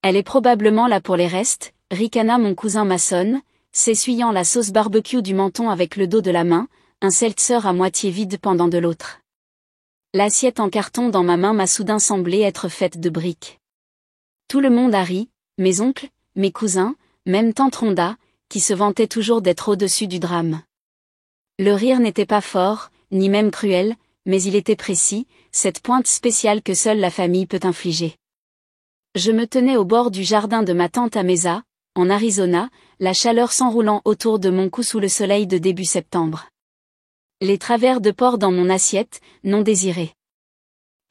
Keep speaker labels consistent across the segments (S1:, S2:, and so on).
S1: Elle est probablement là pour les restes, ricana mon cousin Mason, s'essuyant la sauce barbecue du menton avec le dos de la main, un seltzer à moitié vide pendant de l'autre. L'assiette en carton dans ma main m'a soudain semblé être faite de briques. Tout le monde a ri, mes oncles, mes cousins, même tante Rhonda, qui se vantait toujours d'être au-dessus du drame. Le rire n'était pas fort, ni même cruel, mais il était précis, cette pointe spéciale que seule la famille peut infliger. Je me tenais au bord du jardin de ma tante à Mesa, en Arizona, la chaleur s'enroulant autour de mon cou sous le soleil de début septembre. Les travers de porc dans mon assiette, non désirés.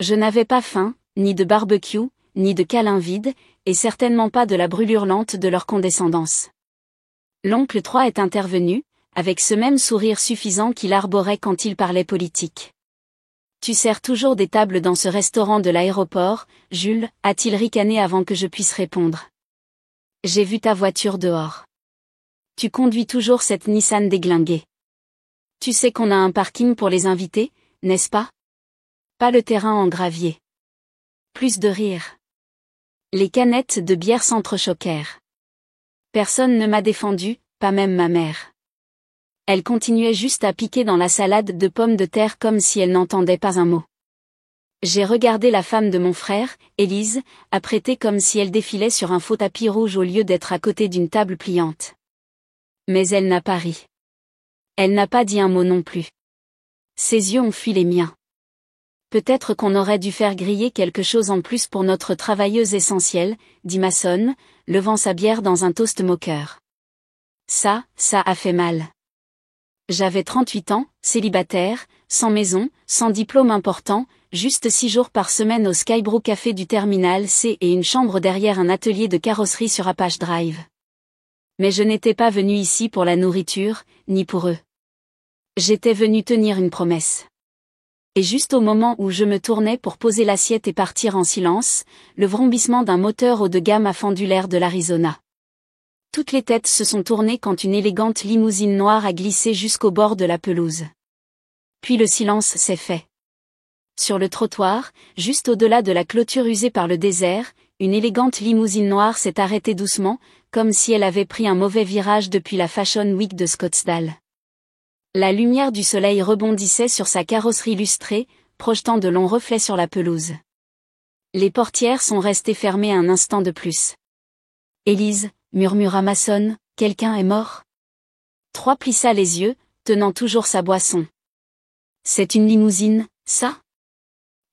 S1: Je n'avais pas faim, ni de barbecue, ni de câlin vide, et certainement pas de la brûlure lente de leur condescendance. L'oncle 3 est intervenu, avec ce même sourire suffisant qu'il arborait quand il parlait politique. Tu sers toujours des tables dans ce restaurant de l'aéroport, Jules, a-t-il ricané avant que je puisse répondre. J'ai vu ta voiture dehors. Tu conduis toujours cette Nissan déglinguée. Tu sais qu'on a un parking pour les invités, n'est-ce pas? Pas le terrain en gravier. Plus de rire. Les canettes de bière s'entrechoquèrent. Personne ne m'a défendu, pas même ma mère. Elle continuait juste à piquer dans la salade de pommes de terre comme si elle n'entendait pas un mot. J'ai regardé la femme de mon frère, Élise, apprêtée comme si elle défilait sur un faux tapis rouge au lieu d'être à côté d'une table pliante. Mais elle n'a pas ri. Elle n'a pas dit un mot non plus. Ses yeux ont fui les miens. Peut-être qu'on aurait dû faire griller quelque chose en plus pour notre travailleuse essentielle, dit Mason, levant sa bière dans un toast moqueur. Ça a fait mal. J'avais 38 ans, célibataire, sans maison, sans diplôme important, juste 6 jours par semaine au Skybrew Café du Terminal C et une chambre derrière un atelier de carrosserie sur Apache Drive. Mais je n'étais pas venu ici pour la nourriture, ni pour eux. J'étais venu tenir une promesse. Et juste au moment où je me tournais pour poser l'assiette et partir en silence, le vrombissement d'un moteur haut de gamme a fendu l'air de l'Arizona. Toutes les têtes se sont tournées quand une élégante limousine noire a glissé jusqu'au bord de la pelouse. Puis le silence s'est fait. Sur le trottoir, juste au-delà de la clôture usée par le désert, une élégante limousine noire s'est arrêtée doucement, comme si elle avait pris un mauvais virage depuis la Fashion Week de Scottsdale. La lumière du soleil rebondissait sur sa carrosserie lustrée, projetant de longs reflets sur la pelouse. Les portières sont restées fermées un instant de plus. Élise, murmura Mason, quelqu'un est mort? 3 plissa les yeux, tenant toujours sa boisson. C'est une limousine, ça?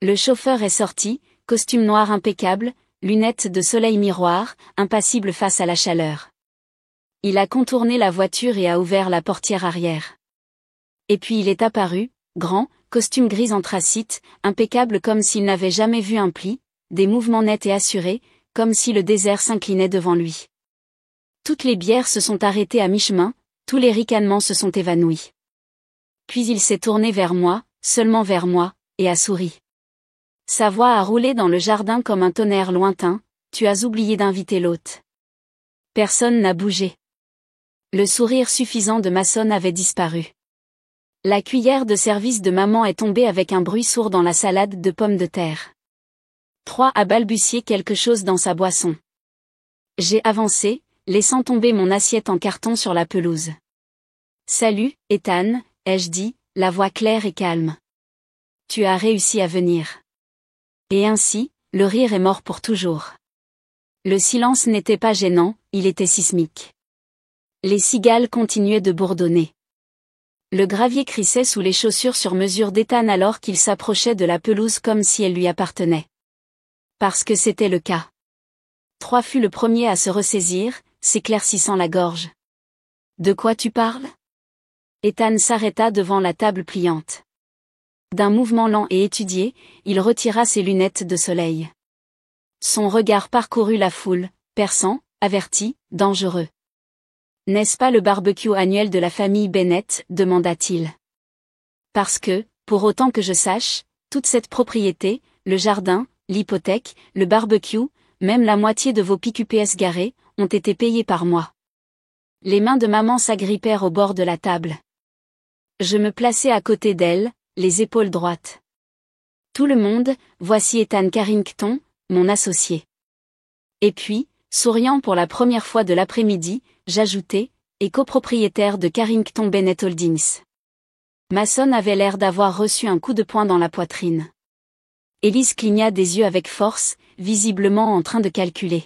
S1: Le chauffeur est sorti, costume noir impeccable, lunettes de soleil miroir, impassible face à la chaleur. Il a contourné la voiture et a ouvert la portière arrière. Et puis il est apparu, grand, costume gris anthracite, impeccable comme s'il n'avait jamais vu un pli, des mouvements nets et assurés, comme si le désert s'inclinait devant lui. Toutes les bières se sont arrêtées à mi-chemin, tous les ricanements se sont évanouis. Puis il s'est tourné vers moi, seulement vers moi, et a souri. Sa voix a roulé dans le jardin comme un tonnerre lointain, tu as oublié d'inviter l'hôte. Personne n'a bougé. Le sourire suffisant de Mason avait disparu. La cuillère de service de maman est tombée avec un bruit sourd dans la salade de pommes de terre. 3 a balbutié quelque chose dans sa boisson. J'ai avancé, laissant tomber mon assiette en carton sur la pelouse. Salut, Ethan, ai-je dit, la voix claire et calme. Tu as réussi à venir. Et ainsi, le rire est mort pour toujours. Le silence n'était pas gênant, il était sismique. Les cigales continuaient de bourdonner. Le gravier crissait sous les chaussures sur mesure d'Ethan alors qu'il s'approchait de la pelouse comme si elle lui appartenait. Parce que c'était le cas. 3 fut le premier à se ressaisir, s'éclaircissant la gorge. De quoi tu parles? Ethan s'arrêta devant la table pliante. D'un mouvement lent et étudié, il retira ses lunettes de soleil. Son regard parcourut la foule, perçant, averti, dangereux. N'est-ce pas le barbecue annuel de la famille Bennett, demanda-t-il. Parce que, pour autant que je sache, toute cette propriété, le jardin, l'hypothèque, le barbecue, même la moitié de vos PQPS garés, ont été payés par moi. Les mains de maman s'agrippèrent au bord de la table. Je me plaçai à côté d'elle, les épaules droites. Tout le monde, voici Ethan Carrington, mon associé. Et puis, souriant pour la première fois de l'après-midi, j'ajoutai, et copropriétaire de Carrington Bennett Holdings. Mason avait l'air d'avoir reçu un coup de poing dans la poitrine. Élise cligna des yeux avec force, visiblement en train de calculer.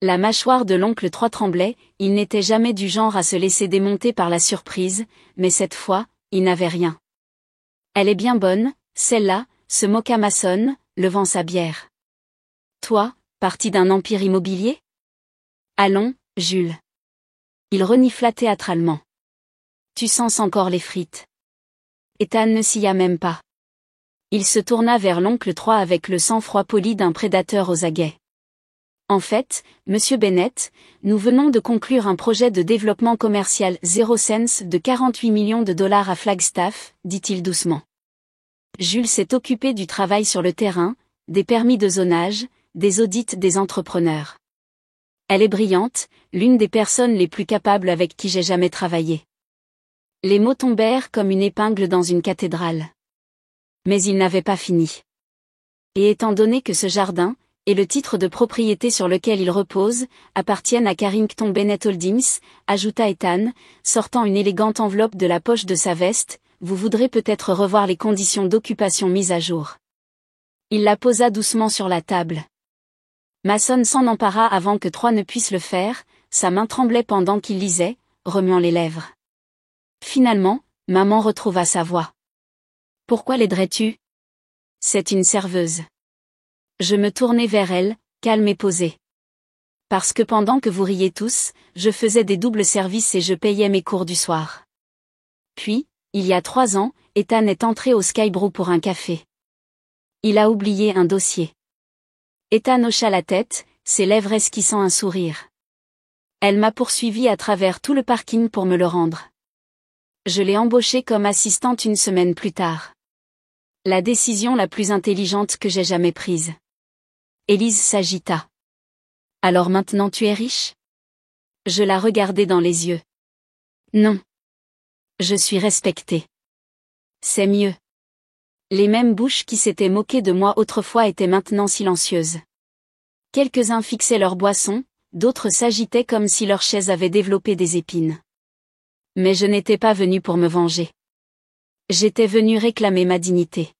S1: La mâchoire de l'oncle 3 tremblait, il n'était jamais du genre à se laisser démonter par la surprise, mais cette fois, il n'avait rien. Elle est bien bonne, celle-là, se moqua Mason, levant sa bière. Toi, parti d'un empire immobilier? Allons, Jules. Il renifla théâtralement. Tu sens encore les frites. Ethan ne s'y a même pas. Il se tourna vers l'oncle 3 avec le sang-froid poli d'un prédateur aux aguets. En fait, monsieur Bennett, nous venons de conclure un projet de développement commercial zéro cents de 48 millions de dollars à Flagstaff, dit-il doucement. Jules s'est occupé du travail sur le terrain, des permis de zonage, des audits des entrepreneurs. Elle est brillante, l'une des personnes les plus capables avec qui j'ai jamais travaillé. Les mots tombèrent comme une épingle dans une cathédrale. Mais il n'avait pas fini. Et étant donné que ce jardin, et le titre de propriété sur lequel il repose, appartiennent à Carrington Bennett Holdings, ajouta Ethan, sortant une élégante enveloppe de la poche de sa veste, vous voudrez peut-être revoir les conditions d'occupation mises à jour. Il la posa doucement sur la table. Mason s'en empara avant que 3 ne puisse le faire, sa main tremblait pendant qu'il lisait, remuant les lèvres. Finalement, maman retrouva sa voix. Pourquoi l'aiderais-tu? C'est une serveuse. Je me tournai vers elle, calme et posée. Parce que pendant que vous riez tous, je faisais des doubles services et je payais mes cours du soir. Puis, il y a 3 ans, Ethan est entré au Sky Brew pour un café. Il a oublié un dossier. Ethan hocha la tête, ses lèvres esquissant un sourire. Elle m'a poursuivi à travers tout le parking pour me le rendre. Je l'ai embauchée comme assistante une semaine plus tard. La décision la plus intelligente que j'ai jamais prise. Élise s'agita. Alors maintenant tu es riche? Je la regardai dans les yeux. Non. Je suis respectée. C'est mieux. Les mêmes bouches qui s'étaient moquées de moi autrefois étaient maintenant silencieuses. Quelques-uns fixaient leur boisson, d'autres s'agitaient comme si leur chaise avait développé des épines. Mais je n'étais pas venue pour me venger. J'étais venue réclamer ma dignité.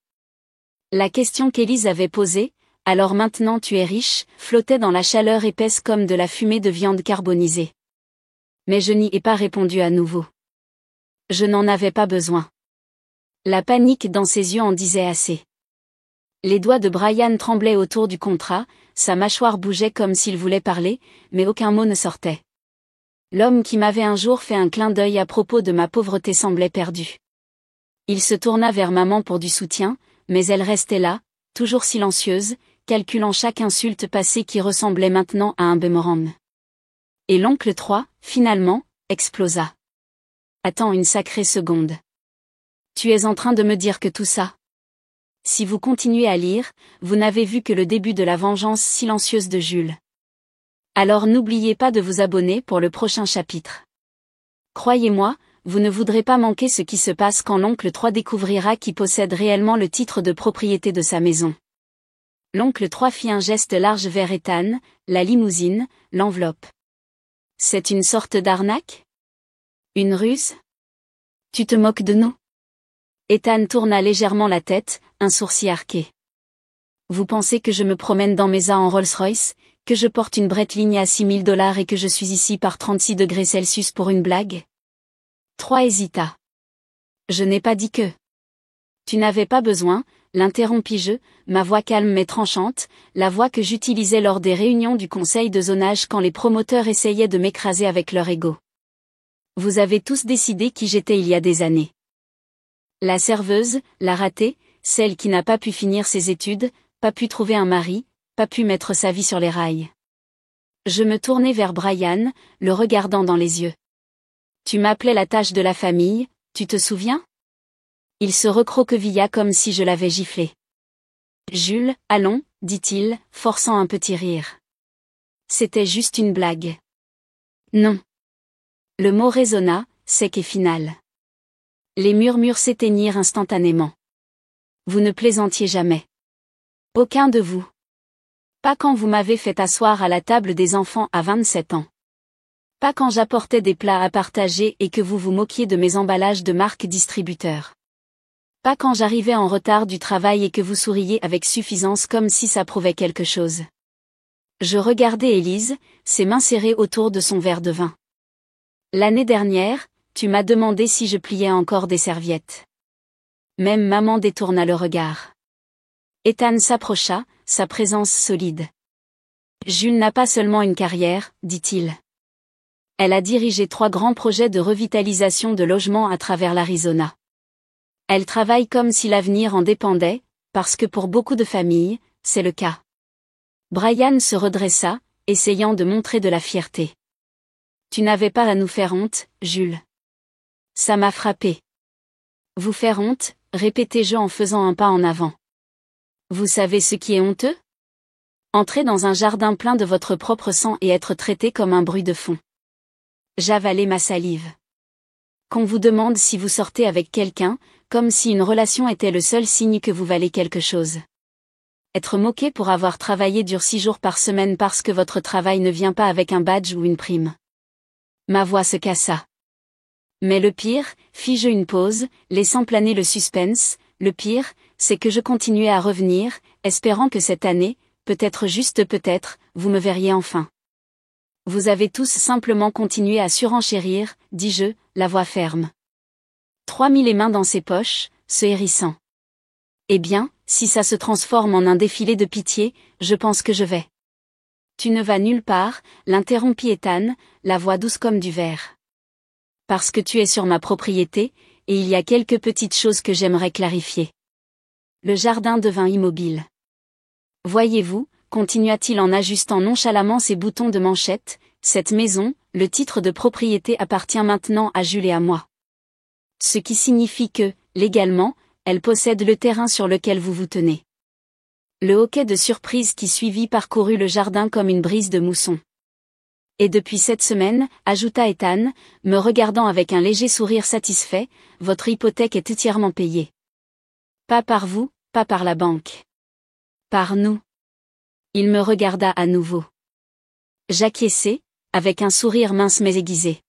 S1: La question qu'Élise avait posée, alors maintenant tu es riche, flottait dans la chaleur épaisse comme de la fumée de viande carbonisée. Mais je n'y ai pas répondu à nouveau. Je n'en avais pas besoin. La panique dans ses yeux en disait assez. Les doigts de Brian tremblaient autour du contrat, sa mâchoire bougeait comme s'il voulait parler, mais aucun mot ne sortait. L'homme qui m'avait un jour fait un clin d'œil à propos de ma pauvreté semblait perdu. Il se tourna vers maman pour du soutien, mais elle restait là, toujours silencieuse, calculant chaque insulte passée qui ressemblait maintenant à un boomerang. Et l'oncle 3, finalement, explosa. Attends une sacrée seconde. Tu es en train de me dire que tout ça? Si vous continuez à lire, vous n'avez vu que le début de la vengeance silencieuse de Jules. Alors n'oubliez pas de vous abonner pour le prochain chapitre. Croyez-moi, vous ne voudrez pas manquer ce qui se passe quand l'oncle 3 découvrira qui possède réellement le titre de propriété de sa maison. L'oncle 3 fit un geste large vers Ethan, la limousine, l'enveloppe. C'est une sorte d'arnaque? Une ruse? Tu te moques de nous? Ethan tourna légèrement la tête, un sourcil arqué. Vous pensez que je me promène dans mes A en Rolls-Royce, que je porte une Breitling à 6 000 $ et que je suis ici par 36 degrés Celsius pour une blague? 3 hésita. Je n'ai pas dit que. Tu n'avais pas besoin, l'interrompis-je, ma voix calme mais tranchante, la voix que j'utilisais lors des réunions du conseil de zonage quand les promoteurs essayaient de m'écraser avec leur ego. Vous avez tous décidé qui j'étais il y a des années. La serveuse, la ratée, celle qui n'a pas pu finir ses études, pas pu trouver un mari, pas pu mettre sa vie sur les rails. Je me tournai vers Brian, le regardant dans les yeux. Tu m'appelais la tâche de la famille, tu te souviens? Il se recroquevilla comme si je l'avais giflé. Jules, allons, dit-il, forçant un petit rire. C'était juste une blague. Non. Le mot résonna, sec et final. Les murmures s'éteignirent instantanément. Vous ne plaisantiez jamais. Aucun de vous. Pas quand vous m'avez fait asseoir à la table des enfants à 27 ans. Pas quand j'apportais des plats à partager et que vous vous moquiez de mes emballages de marque distributeur. Pas quand j'arrivais en retard du travail et que vous souriez avec suffisance comme si ça prouvait quelque chose. Je regardais Élise, ses mains serrées autour de son verre de vin. L'année dernière, tu m'as demandé si je pliais encore des serviettes. Même maman détourna le regard. Ethan s'approcha, sa présence solide. Jules n'a pas seulement une carrière, dit-il. Elle a dirigé 3 grands projets de revitalisation de logements à travers l'Arizona. Elle travaille comme si l'avenir en dépendait, parce que pour beaucoup de familles, c'est le cas. Brian se redressa, essayant de montrer de la fierté. Tu n'avais pas à nous faire honte, Jules. Ça m'a frappé. Vous faire honte, répétai-je en faisant un pas en avant. Vous savez ce qui est honteux? Entrer dans un jardin plein de votre propre sang et être traité comme un bruit de fond. J'avalai ma salive. Qu'on vous demande si vous sortez avec quelqu'un, comme si une relation était le seul signe que vous valez quelque chose. Être moqué pour avoir travaillé dur 6 jours par semaine parce que votre travail ne vient pas avec un badge ou une prime. Ma voix se cassa. Mais le pire, fis-je une pause, laissant planer le suspense, le pire, c'est que je continuais à revenir, espérant que cette année, peut-être juste peut-être, vous me verriez enfin. Vous avez tous simplement continué à surenchérir, dis-je, la voix ferme. 3000 les mains dans ses poches, se hérissant. Eh bien, si ça se transforme en un défilé de pitié, je pense que je vais. Tu ne vas nulle part, l'interrompit Ethan, la voix douce comme du verre. Parce que tu es sur ma propriété, et il y a quelques petites choses que j'aimerais clarifier. Le jardin devint immobile. Voyez-vous, continua-t-il en ajustant nonchalamment ses boutons de manchette, cette maison, le titre de propriété appartient maintenant à Jules et à moi. Ce qui signifie que, légalement, elle possède le terrain sur lequel vous vous tenez. Le hoquet de surprise qui suivit parcourut le jardin comme une brise de mousson. Et depuis cette semaine, ajouta Ethan, me regardant avec un léger sourire satisfait, votre hypothèque est entièrement payée. Pas par vous, pas par la banque. Par nous. Il me regarda à nouveau. J'acquiesçai, avec un sourire mince mais aiguisé.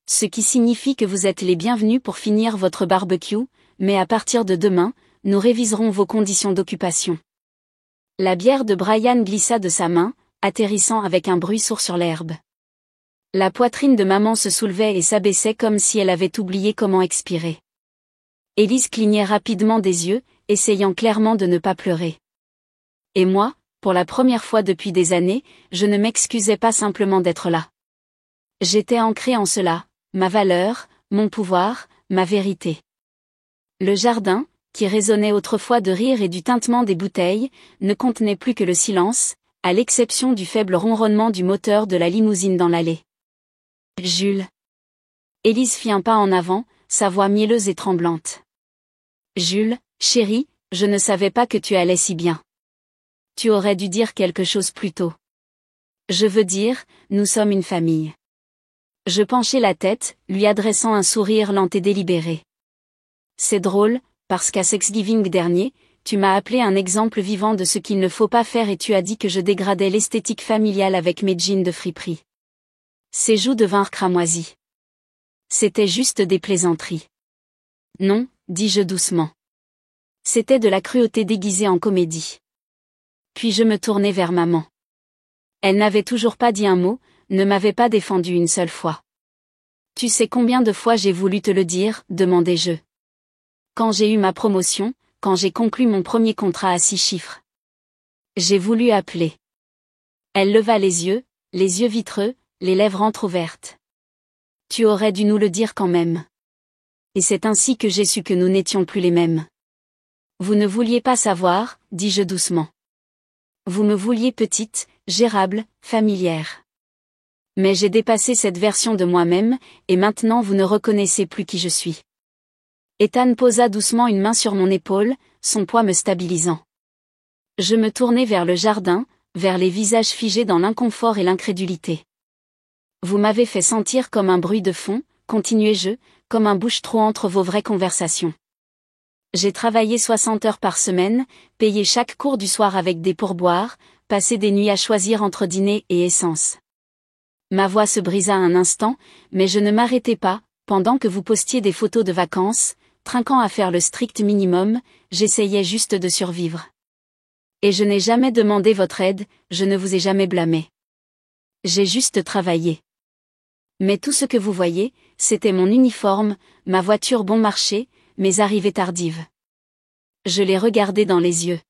S1: Ce qui signifie que vous êtes les bienvenus pour finir votre barbecue, mais à partir de demain, nous réviserons vos conditions d'occupation. La bière de Brian glissa de sa main, atterrissant avec un bruit sourd sur l'herbe. La poitrine de maman se soulevait et s'abaissait comme si elle avait oublié comment expirer. Élise clignait rapidement des yeux, essayant clairement de ne pas pleurer. Et moi, pour la première fois depuis des années, je ne m'excusais pas simplement d'être là. J'étais ancrée en cela, ma valeur, mon pouvoir, ma vérité. Le jardin, qui résonnait autrefois de rire et du tintement des bouteilles, ne contenait plus que le silence, à l'exception du faible ronronnement du moteur de la limousine dans l'allée. Jules. Élise fit un pas en avant, sa voix mielleuse et tremblante. Jules, chéri, je ne savais pas que tu allais si bien. Tu aurais dû dire quelque chose plus tôt. Je veux dire, nous sommes une famille. Je penchai la tête, lui adressant un sourire lent et délibéré. C'est drôle, parce qu'à Thanksgiving dernier, tu m'as appelé un exemple vivant de ce qu'il ne faut pas faire et tu as dit que je dégradais l'esthétique familiale avec mes jeans de friperie. Ses joues devinrent cramoisies. C'était juste des plaisanteries. Non, dis-je doucement. C'était de la cruauté déguisée en comédie. Puis je me tournai vers maman. Elle n'avait toujours pas dit un mot, ne m'avait pas défendu une seule fois. Tu sais combien de fois j'ai voulu te le dire, demandai-je. Quand j'ai eu ma promotion, quand j'ai conclu mon premier contrat à 6 chiffres. J'ai voulu appeler. Elle leva les yeux vitreux, les lèvres entrouvertes. Tu aurais dû nous le dire quand même. Et c'est ainsi que j'ai su que nous n'étions plus les mêmes. Vous ne vouliez pas savoir, dis-je doucement. Vous me vouliez petite, gérable, familière. Mais j'ai dépassé cette version de moi-même, et maintenant vous ne reconnaissez plus qui je suis. Ethan posa doucement une main sur mon épaule, son poids me stabilisant. Je me tournai vers le jardin, vers les visages figés dans l'inconfort et l'incrédulité. Vous m'avez fait sentir comme un bruit de fond, continuai-je, comme un bouche-trou entre vos vraies conversations. J'ai travaillé 60 heures par semaine, payé chaque cours du soir avec des pourboires, passer des nuits à choisir entre dîner et essence. Ma voix se brisa un instant, mais je ne m'arrêtai pas, pendant que vous postiez des photos de vacances, trinquant à faire le strict minimum, j'essayais juste de survivre. Et je n'ai jamais demandé votre aide, je ne vous ai jamais blâmé. J'ai juste travaillé. Mais tout ce que vous voyez, c'était mon uniforme, ma voiture bon marché, mes arrivées tardives. Je l'ai regardé dans les yeux.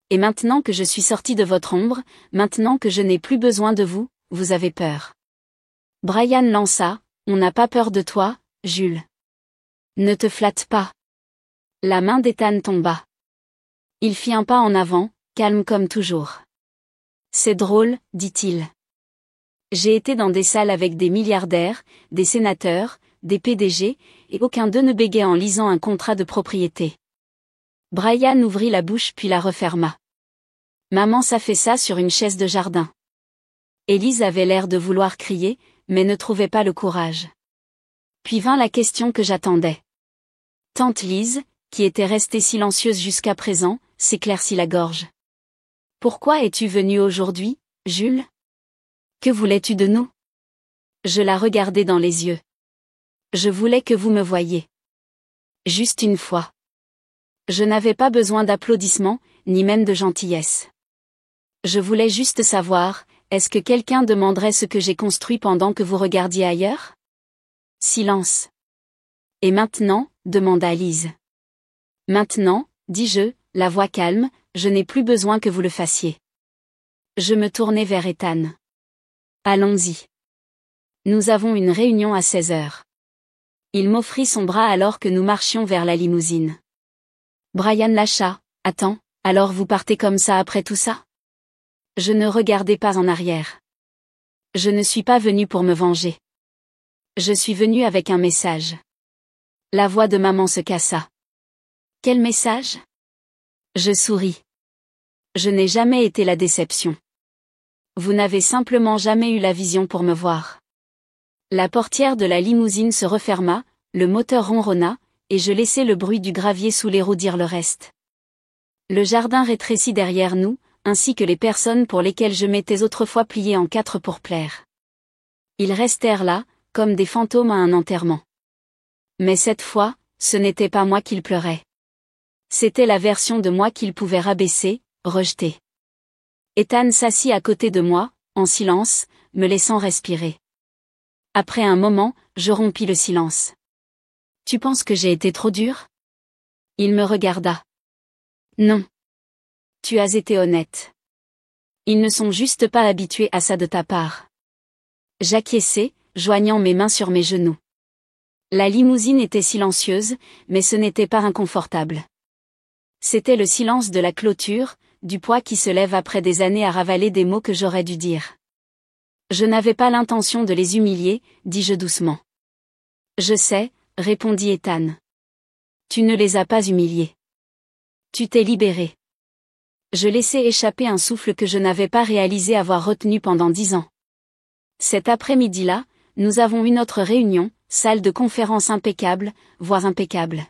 S1: Et maintenant que je suis sorti de votre ombre, maintenant que je n'ai plus besoin de vous, vous avez peur. Brian lança, on n'a pas peur de toi, Jules. Ne te flatte pas. La main d'Ethan tomba. Il fit un pas en avant, calme comme toujours. C'est drôle, dit-il. J'ai été dans des salles avec des milliardaires, des sénateurs, des PDG, et aucun d'eux ne bégait en lisant un contrat de propriété. Brian ouvrit la bouche puis la referma. Maman s'affaissa sur une chaise de jardin. Élise avait l'air de vouloir crier, mais ne trouvait pas le courage. Puis vint la question que j'attendais. Tante Lise, qui était restée silencieuse jusqu'à présent, s'éclaircit la gorge. Pourquoi es-tu venu aujourd'hui, Jules? Que voulais-tu de nous? Je la regardai dans les yeux. Je voulais que vous me voyiez. Juste une fois. Je n'avais pas besoin d'applaudissements, ni même de gentillesse. Je voulais juste savoir, est-ce que quelqu'un demanderait ce que j'ai construit pendant que vous regardiez ailleurs? Silence. Et maintenant, demanda Lise. Maintenant, dis-je, la voix calme, je n'ai plus besoin que vous le fassiez. Je me tournai vers Ethan. Allons-y. Nous avons une réunion à 16 heures. Il m'offrit son bras alors que nous marchions vers la limousine. Brian lâcha, attends, alors vous partez comme ça après tout ça? Je ne regardai pas en arrière. Je ne suis pas venu pour me venger. Je suis venu avec un message. La voix de maman se cassa. Quel message? Je souris. Je n'ai jamais été la déception. Vous n'avez simplement jamais eu la vision pour me voir. La portière de la limousine se referma, le moteur ronronna, et je laissai le bruit du gravier sous les roues dire le reste. Le jardin rétrécit derrière nous, ainsi que les personnes pour lesquelles je m'étais autrefois plié en 4 pour plaire. Ils restèrent là, comme des fantômes à un enterrement. Mais cette fois, ce n'était pas moi qu'ils pleuraient. C'était la version de moi qu'ils pouvaient rabaisser, rejeter. Ethan s'assit à côté de moi, en silence, me laissant respirer. Après un moment, je rompis le silence. Tu penses que j'ai été trop dur? Il me regarda. Non. Tu as été honnête. Ils ne sont juste pas habitués à ça de ta part. J'acquiesçai, joignant mes mains sur mes genoux. La limousine était silencieuse, mais ce n'était pas inconfortable. C'était le silence de la clôture, du poids qui se lève après des années à ravaler des mots que j'aurais dû dire. Je n'avais pas l'intention de les humilier, dis-je doucement. Je sais, répondit Ethan. Tu ne les as pas humiliés. Tu t'es libéré. Je laissai échapper un souffle que je n'avais pas réalisé avoir retenu pendant 10 ans. Cet après-midi-là, nous avons une autre réunion, salle de conférence impeccable, voire impeccable.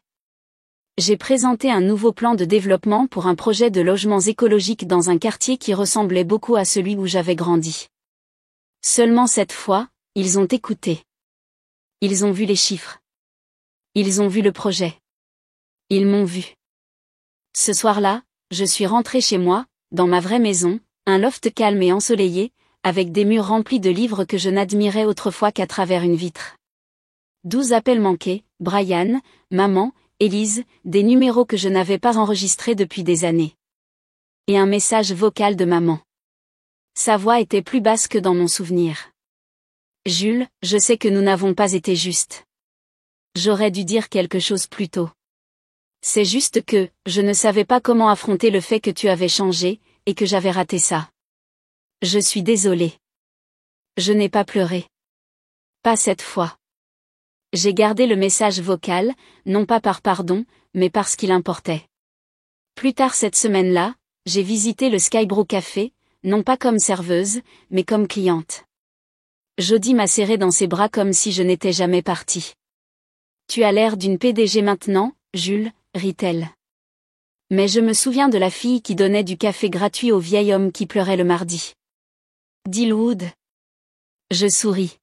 S1: J'ai présenté un nouveau plan de développement pour un projet de logements écologiques dans un quartier qui ressemblait beaucoup à celui où j'avais grandi. Seulement cette fois, ils ont écouté. Ils ont vu les chiffres. Ils ont vu le projet. Ils m'ont vu. Ce soir-là, je suis rentré chez moi, dans ma vraie maison, un loft calme et ensoleillé, avec des murs remplis de livres que je n'admirais autrefois qu'à travers une vitre. 12 appels manqués, Brian, maman, Élise, des numéros que je n'avais pas enregistrés depuis des années. Et un message vocal de maman. Sa voix était plus basse que dans mon souvenir. Jules, je sais que nous n'avons pas été justes. J'aurais dû dire quelque chose plus tôt. C'est juste que, je ne savais pas comment affronter le fait que tu avais changé, et que j'avais raté ça. Je suis désolée. Je n'ai pas pleuré. Pas cette fois. J'ai gardé le message vocal, non pas par pardon, mais parce qu'il importait. Plus tard cette semaine-là, j'ai visité le Skybrew Café, non pas comme serveuse, mais comme cliente. Jody m'a serré dans ses bras comme si je n'étais jamais partie. Tu as l'air d'une PDG maintenant, Jules, rit-elle. Mais je me souviens de la fille qui donnait du café gratuit au vieil homme qui pleurait le mardi. Dillwood. Je souris.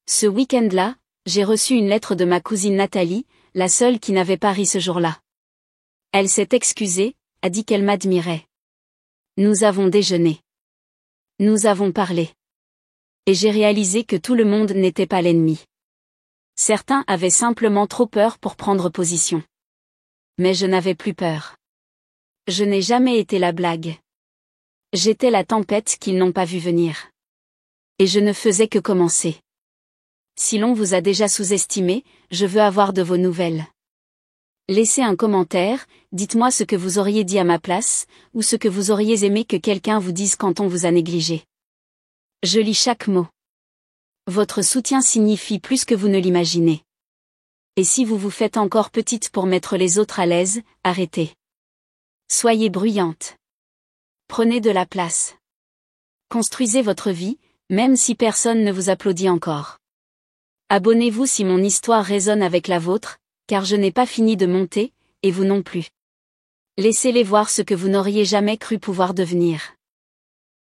S1: Ce week-end-là, j'ai reçu une lettre de ma cousine Nathalie, la seule qui n'avait pas ri ce jour-là. Elle s'est excusée, a dit qu'elle m'admirait. Nous avons déjeuné. Nous avons parlé. Et j'ai réalisé que tout le monde n'était pas l'ennemi. Certains avaient simplement trop peur pour prendre position. Mais je n'avais plus peur. Je n'ai jamais été la blague. J'étais la tempête qu'ils n'ont pas vu venir. Et je ne faisais que commencer. Si l'on vous a déjà sous-estimé, je veux avoir de vos nouvelles. Laissez un commentaire, dites-moi ce que vous auriez dit à ma place, ou ce que vous auriez aimé que quelqu'un vous dise quand on vous a négligé. Je lis chaque mot. Votre soutien signifie plus que vous ne l'imaginez. Et si vous vous faites encore petite pour mettre les autres à l'aise, arrêtez. Soyez bruyante. Prenez de la place. Construisez votre vie, même si personne ne vous applaudit encore. Abonnez-vous si mon histoire résonne avec la vôtre, car je n'ai pas fini de monter, et vous non plus. Laissez-les voir ce que vous n'auriez jamais cru pouvoir devenir.